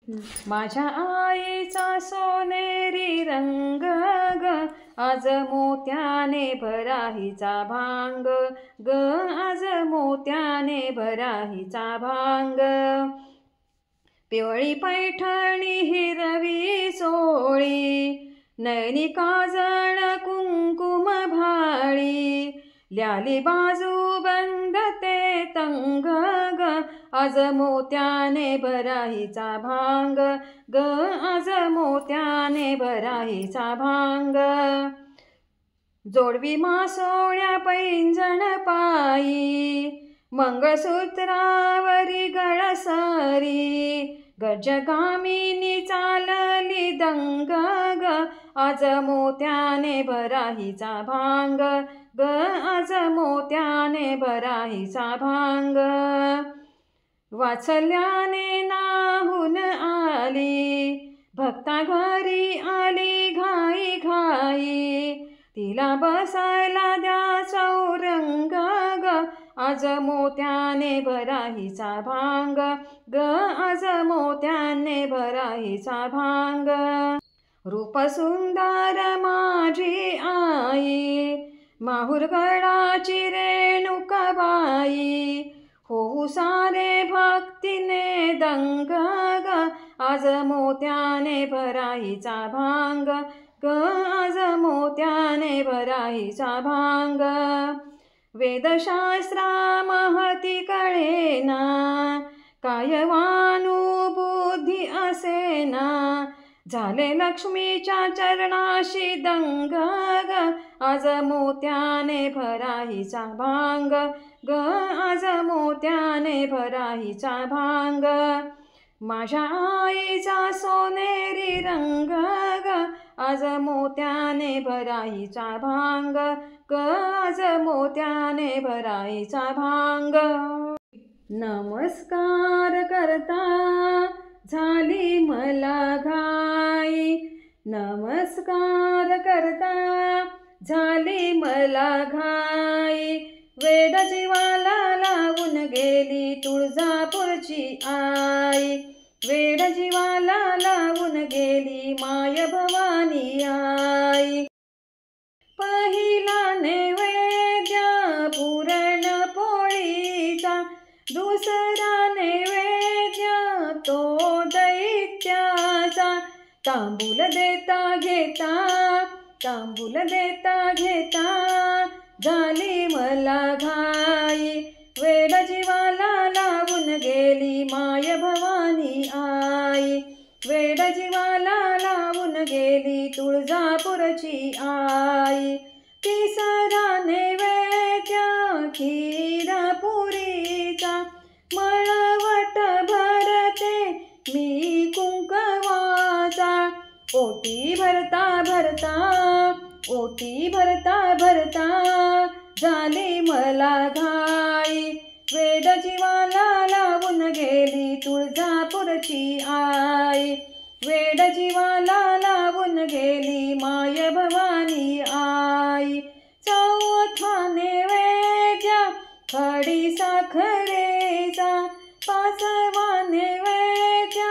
माझ्या आईचा सोनेरी रंग ग, आज मोत्याने भरा हिचा भांग ग, आज मोत्याने भरा हिचा भांग. पिवळी पैठणी हिरवी चोळी, नयनी काजळ कुंकुम भाळी, ल्याली बाजू बंद ते तंग ग, आज मोत्याने भरा हिचा भांग ग, आज मोत्याने भरा हिचा भांग. जोडवी मासोळ्या पैंजण पायी, मंगळसूत्रावरी गळसरी, गजगामिनी चालली दंग ग, आज मोत्याने भरा हिचा भांग ग, आज मोत्याने भरा हिचा भांग. वात्सल्याने नाहून आली, भक्ता घरी आली घाई घाई, तिला बसायला द्या चौरंग ग, आज मोत्याने भरा हिचा भांग ग, आज मोत्याने भरा हिचा भांग. रूप सुंदर माझी आई, माहुरगडाची रेणुकाबाई, होऊ सारे भक्तीने दंग ग, आज मोत्याने भरा हिचा भांग ग, आज मोत्याने भरा हिचा भांग. वेदशास्त्रा महती कळेना, कायवानुभूती असेना, झाले लक्ष्मीच्या चरणाशी दंग ग, आज मोत्याने भरा हिचा भांग ग, आज मोत्याने भरा हिचा भांग. माझ्या आईचा सोनेरी रंग ग, आज मोत्याने भरा हिचा भांग ग, आज मोत्याने भरा हिचा भांग. नमस्कार करता झाली मला घाई, नमस्कार करता झाली मला घाई, वेड जीवाला लावून गेली तुळजापूरची आई, वेड जीवाला लावून गेली माय भवानी आई. पहिला नैवेद्य पुरण पोळीचा, दुसरा नैवेद्य तो दैत्याचा, तांबूल देता घेता, तांबूल देता घेता झाली मला घाई, वेड जीवाला लावून गेली माय भवानी आई, वेड जीवाला लावून गेली तुळजापूरची आई. तिसरा नैवेद्य खीर पुरीचा, मळवट भरते मी कुंकवाचा, ओटी भरता भरता, ओटी भरता भरता झाली मला घाई, वेड जीवाला लावून गेली तुळजापूरची आई, वेड जीवाला लावून गेली माय भवानी आई. चौथा नैवेद्य खडी साखरेचा, पाचवा नैवेद्य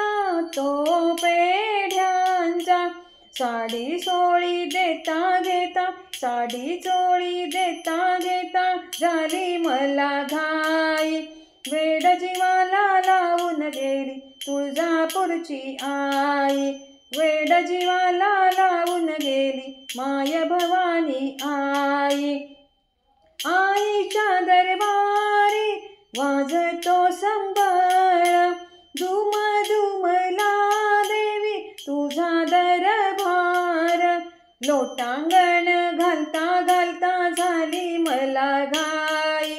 तो पेढ्यांचा, साडी सोळी देता घेता, साडी चोळी देता घेता झाली मला घाई, वेड जीवाला लावून गेली तुळजापूरची आई, वेड जीवाला लावून गेली माय भवानी आई. आईच्या दरबारी वाजतो संबळ, धूम धूमला देवी तुझा दरबार, लोटांगण घालता घालता झाली मला घाई,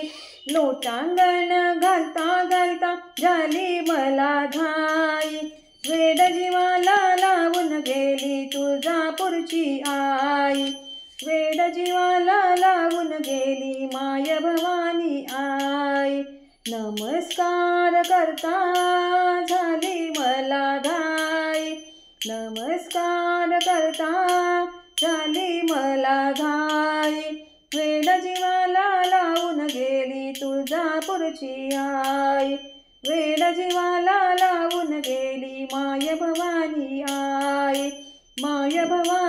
लोटांगण घालता घालता झाली मला घाई, वेड जीवाला लावून गेली तुळजापूरची आई, वेड जीवाला लावून गेली माय भवानी आई. नमस्कार करता झाली मला घाई, नमस्कार करता झाली मला घाई, वेड जीवाला लावून गेली तुळजापूरची आई, वेड जीवाला लावून गेली मा माय भवानी आई, माय भवानी